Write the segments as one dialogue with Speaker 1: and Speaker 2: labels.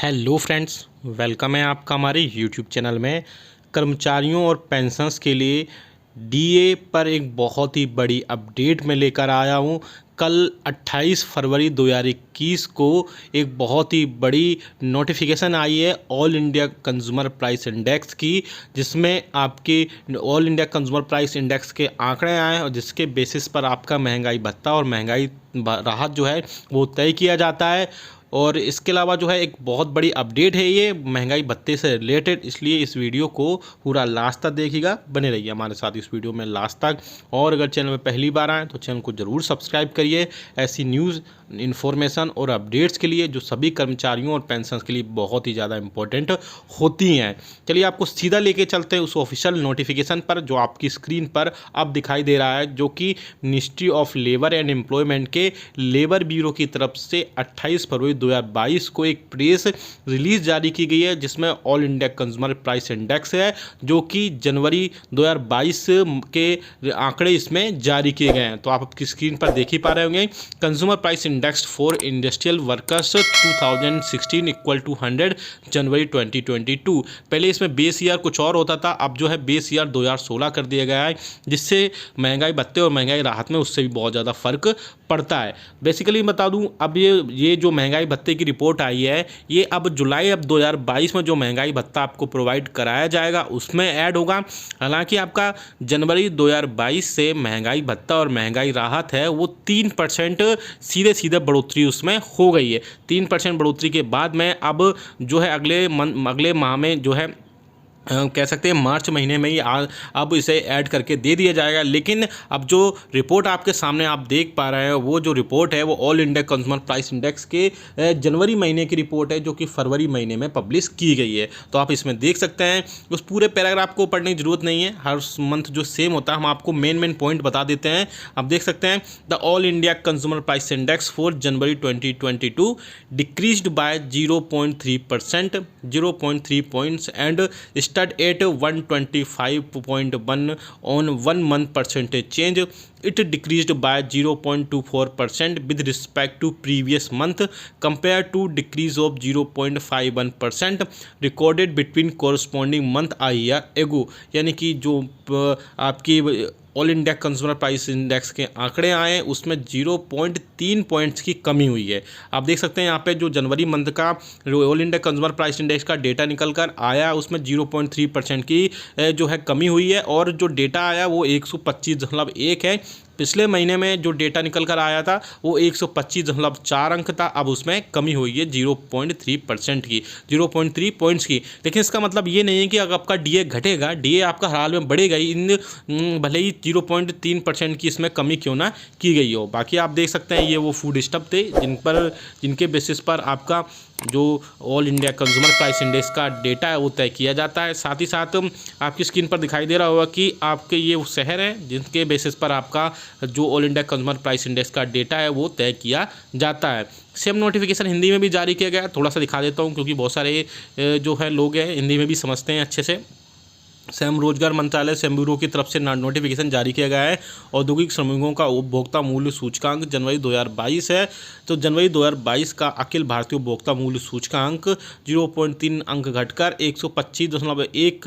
Speaker 1: Hello friends, welcome है आपका हमारे यूट्यूब चैनल में। कर्मचारियों और पेंशन्स के लिए डीए पर एक बहुत ही बड़ी अपडेट मैं लेकर आया हूं। कल 28 फरवरी 2021 को एक बहुत ही बड़ी नोटिफिकेशन आई है all India consumer price index की, जिसमें आपके all India consumer price index के आंकड़े आए हैं और जिसके बेसिस पर आपका महंगाई भत्ता और महंगाई राहत जो है वो तय किया जाता है। और इसके अलावा जो है एक बहुत बड़ी अपडेट है ये महंगाई भत्ते से रिलेटेड, इसलिए इस वीडियो को पूरा लास्ट तक देखिएगा, बने रहिए हमारे साथ इस वीडियो में लास्ट तक। और अगर चैनल में पहली बार आए तो चैनल को ज़रूर सब्सक्राइब करिए ऐसी न्यूज़ इन्फॉर्मेशन और अपडेट्स के लिए जो सभी कर्मचारियों और पेंशन्स के लिए बहुत ही ज़्यादा इंपॉर्टेंट होती हैं। चलिए आपको सीधा लेके चलते हैं उस ऑफिशियल नोटिफिकेशन पर जो आपकी स्क्रीन पर अब दिखाई दे रहा है, जो कि ministry of labour and employment के लेबर ब्यूरो की तरफ से 28 फरवरी 2022 को एक प्रेस रिलीज जारी की गई है, जिसमें all India consumer price index है जो कि जनवरी 2022 के आंकड़े इसमें जारी किए गए हैं। तो आप आपकी स्क्रीन पर देख ही पा रहे होंगे, consumer price index for industrial workers 2016 equal to 100 January 2022। पहले इसमें बेस ईयर कुछ और होता था, अब जो है बेस ईयर 2016 कर दिया गया है, जिससे महंगाई भत्ते और महंगाई राहत में उससे भी बहुत ज़्यादा फर्क पड़ता है। बेसिकली बता दूं, अब ये जो महंगाई भत्ते की रिपोर्ट आई है, ये अब जुलाई 2022 में जो महंगाई भत्ता आपको प्रोवाइड कराया जाएगा उसमें ऐड होगा। हालांकि आपका जनवरी 2022 से महंगाई भत्ता और महंगाई राहत है वो 3% सीधे सीधे बढ़ोतरी उसमें हो गई है। 3% बढ़ोतरी के बाद में अब जो है अगले माह में जो है कह सकते हैं मार्च महीने में ही अब इसे ऐड करके दे दिया जाएगा। लेकिन अब जो रिपोर्ट आपके सामने आप देख पा रहे हैं, वो जो रिपोर्ट है वो all India consumer price index के जनवरी महीने की रिपोर्ट है जो कि फरवरी महीने में पब्लिश की गई है। तो आप इसमें देख सकते हैं, उस पूरे पैराग्राफ को पढ़ने की जरूरत नहीं है, हर मंथ जो सेम होता है हम आपको मेन पॉइंट बता देते हैं। आप देख सकते हैं, the all India consumer price index for January 2022 decreased bye 0.3%, 0.3 points and stood at 125.1 on 1 month percentage change. It decreased by 0.24% with respect to previous month compared to decrease of 0.51% recorded between corresponding month a year ago। यानी कि जो आपकी all India consumer price index के आंकड़े आए हैं उसमें 0.3 points की कमी हुई है। आप देख सकते हैं यहाँ पे जो जनवरी मंथ का all India consumer price index का डेटा निकल कर आया उसमें 0.3% की जो है कमी हुई है, और जो डेटा आया वो 125.1 है। पिछले महीने में जो डेटा निकल कर आया था वो 125.4 अंक था, अब उसमें कमी हुई है 0.3% की, 0.3 पॉइंट्स की। लेकिन इसका मतलब ये नहीं है कि अगर आपका डीए घटेगा, डीए आपका हर हाल में बढ़ेगा ही, भले ही 0.3% की इसमें कमी क्यों ना की गई हो। बाकी आप देख सकते हैं ये वो फूड स्टफ थे जिनके बेसिस पर आपका जो all India consumer price index का डेटा है वो तय किया जाता है। साथ ही साथ आपकी स्क्रीन पर दिखाई दे रहा होगा कि आपके ये वो शहर हैं जिनके बेसिस पर आपका जो all India consumer price index का डेटा है वो तय किया जाता है। सेम नोटिफिकेशन हिंदी में भी जारी किया गया है, थोड़ा सा दिखा देता हूँ क्योंकि बहुत सारे जो है लोग हैं हिंदी में भी समझते हैं अच्छे से। श्रम रोजगार मंत्रालय श्रम ब्यूरो की तरफ से नोटिफिकेशन जारी किया गया है। औद्योगिक श्रमिकों का उपभोक्ता मूल्य सूचकांक जनवरी 2022 है, तो जनवरी 2022 का अखिल भारतीय उपभोक्ता मूल्य सूचकांक 0.3 अंक घटकर 125.1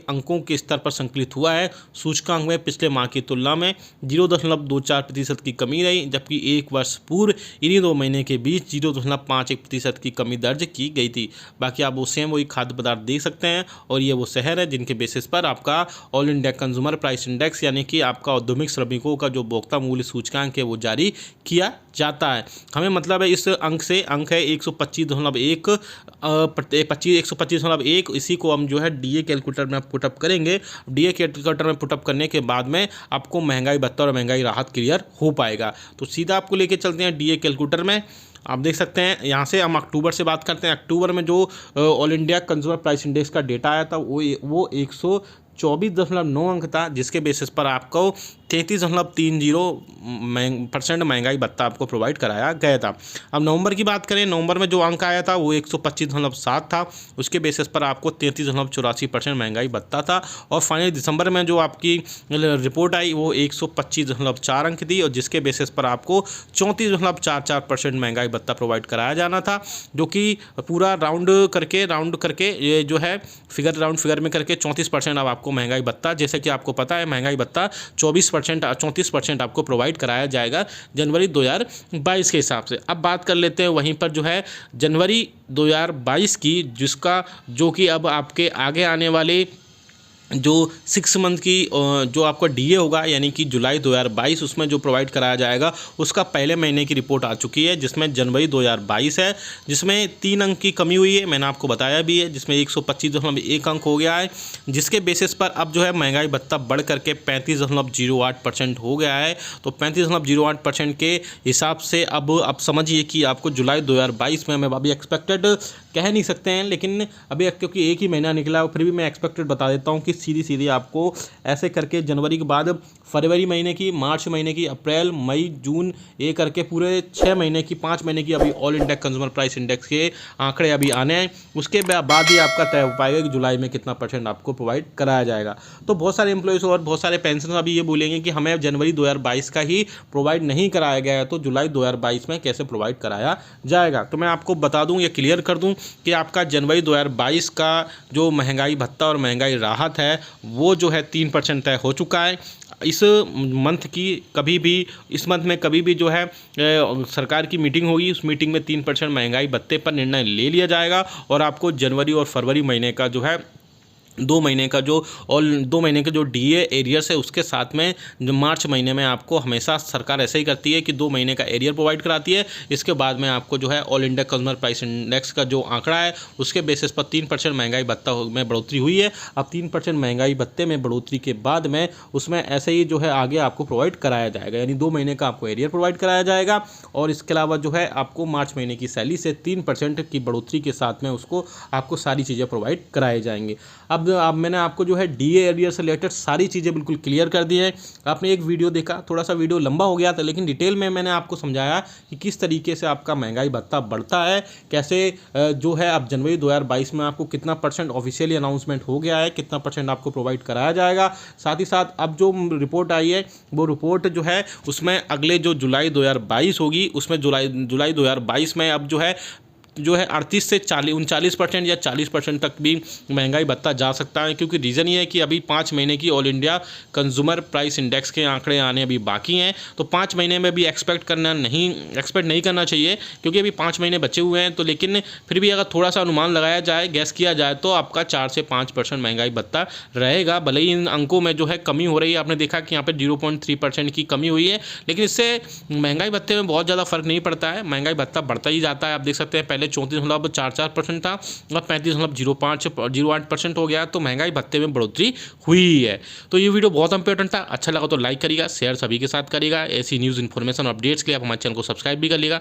Speaker 1: अंकों के स्तर पर संकलित हुआ है। सूचकांक में पिछले माह की तुलना में 0.24% की कमी रही, जबकि एक वर्ष पूर्व इन्हीं 2 महीने के बीच 0.51% की कमी दर्ज की गई थी। बाकी आप वो सेम वही खाद्य पदार्थ देख सकते हैं, और ये वो शहर है जिनके बेसिस पर आपका all India consumer price index यानी कि आपका औद्योगिक श्रमिकों का जो उपभोक्ता मूल्य सूचकांक है वो जारी किया जाता है। हमें मतलब है इस अंक से, अंक है 125.1, इसी को हम जो है डीए कैलकुलेटर में पुटअप करेंगे। डीए कैलकुलेटर में पुटअप करने के बाद में आपको महंगाई भत्ता और महंगाई राहत क्लियर हो पाएगा। तो सीधा आपको लेके चलते हैं डीए कैलकुलेटर में। आप देख सकते हैं यहाँ से हम अक्टूबर से बात करते हैं। अक्टूबर में जो all India consumer price index का डेटा आया था वो 124.9 अंक था, जिसके बेसिस पर आपको 33.30% महंगाई भत्ता आपको प्रोवाइड कराया गया था। अब नवंबर की बात करें, नवंबर में जो अंक आया था वो 125.7 था, उसके बेसिस पर आपको 33.84% महंगाई भत्ता था। और फाइनली दिसंबर में जो आपकी रिपोर्ट आई वो 125.4 अंक थी, और जिसके बेसिस पर आपको 34.44% महंगाई भत्ता प्रोवाइड कराया जाना था, जो कि पूरा राउंड करके ये जो है राउंड फिगर में करके 34% अब आपको महंगाई भत्ता, जैसे कि आपको पता है महंगाई भत्ता 34% आपको प्रोवाइड कराया जाएगा जनवरी 2022 के हिसाब से। अब बात कर लेते हैं वहीं पर जो है जनवरी 2022 की, जो कि अब आपके आगे आने वाले जो 6 मंथ की जो आपका डीए होगा, यानी कि जुलाई 2022, उसमें जो प्रोवाइड कराया जाएगा उसका पहले महीने की रिपोर्ट आ चुकी है, जिसमें जनवरी 2022 है, जिसमें 3 अंक की कमी हुई है, मैंने आपको बताया भी है, जिसमें 125.1 अंक हो गया है, जिसके बेसिस पर अब जो है महंगाई भत्ता बढ़ करके 35.08% हो गया है। तो 35.08% के हिसाब से अब समझिए कि आपको जुलाई 2022 में, मैं अभी एक्सपेक्टेड कह नहीं सकते हैं, लेकिन अभी क्योंकि एक ही महीना निकला है, फिर भी मैं एक्सपेक्टेड बता देता हूँ कि सीधी आपको ऐसे करके जनवरी के बाद फरवरी महीने की, मार्च महीने की, अप्रैल, मई, जून, ये करके पूरे 6 महीने की, 5 महीने की अभी all India consumer price index के आंकड़े अभी आने हैं। उसके बाद ही आपका तय हो पाएगा कि जुलाई में कितना % आपको प्रोवाइड कराया जाएगा। तो बहुत सारे एम्प्लॉयज़ और बहुत सारे पेंशन अभी ये बोलेंगे कि हमें जनवरी 2022 का ही प्रोवाइड नहीं कराया गया है, तो जुलाई 2022 में कैसे प्रोवाइड कराया जाएगा। तो मैं आपको बता दूँ या क्लियर कर दूँ कि आपका जनवरी 2022 का जो महंगाई भत्ता और महंगाई राहत है वो जो है 3% तय हो चुका है। इस मंथ में कभी भी जो है सरकार की मीटिंग होगी, उस मीटिंग में 3% महंगाई भत्ते पर निर्णय ले लिया जाएगा, और आपको जनवरी और फरवरी महीने का जो है 2 महीने का जो डीए एरियर्स है, उसके साथ में जो मार्च महीने में आपको हमेशा सरकार ऐसे ही करती है कि 2 महीने का एरियर प्रोवाइड कराती है। इसके बाद में आपको जो है all India consumer price index का जो आंकड़ा है उसके बेसिस पर 3% महंगाई भत्ता में बढ़ोतरी हुई है। अब 3% महंगाई भत्ते में बढ़ोतरी के बाद में उसमें ऐसे ही जो है आगे आपको प्रोवाइड कराया जाएगा, यानी 2 महीने का आपको एरियर प्रोवाइड कराया जाएगा, और इसके अलावा जो है आपको मार्च महीने की सैलरी से 3% की बढ़ोतरी के साथ में उसको आपको सारी चीज़ें प्रोवाइड कराई जाएंगी। अब मैंने आपको जो है डीए एरियर से रिलेटेड सारी चीज़ें बिल्कुल क्लियर कर दी है। आपने एक वीडियो देखा, थोड़ा सा वीडियो लंबा हो गया था, लेकिन डिटेल में मैंने आपको समझाया कि किस तरीके से आपका महंगाई भत्ता बढ़ता है, कैसे जो है अब जनवरी 2022 में आपको कितना % ऑफिशियली अनाउंसमेंट हो गया है, कितना % आपको प्रोवाइड कराया जाएगा। साथ ही साथ अब जो रिपोर्ट आई है वो रिपोर्ट जो है उसमें अगले जो जुलाई 2022 होगी, उसमें जुलाई 2022 में अब जो है 38 से 39% या 40% तक भी महंगाई भत्ता जा सकता है, क्योंकि रीज़न ये है कि अभी 5 महीने की all India consumer price index के आंकड़े आने अभी बाकी हैं। तो 5 महीने में भी एक्सपेक्ट नहीं करना चाहिए, क्योंकि अभी 5 महीने बचे हुए हैं। तो लेकिन फिर भी अगर थोड़ा सा अनुमान लगाया जाए, गैस किया जाए, तो आपका 4 से 5% महंगाई भत्ता रहेगा। भले ही इन अंकों में जो है कमी हो रही है, आपने देखा कि यहाँ पर 0.3% की कमी हुई है, लेकिन इससे महंगाई भत्ते में बहुत ज़्यादा फर्क नहीं पड़ता है, महंगाई भत्ता बढ़ता ही जाता है। आप देख सकते हैं पहले 34.44% था, और 35.08% हो गया, तो महंगाई भत्ते में बढ़ोतरी हुई है। तो ये वीडियो बहुत इंपॉर्टेंट था, अच्छा लगा तो लाइक करिएगा, शेयर सभी के साथ करिएगा। ऐसी न्यूज़ इन्फॉर्मेशन अपडेट्स के लिए आप हमारे चैनल को सब्सक्राइब भी कर लीजिएगा।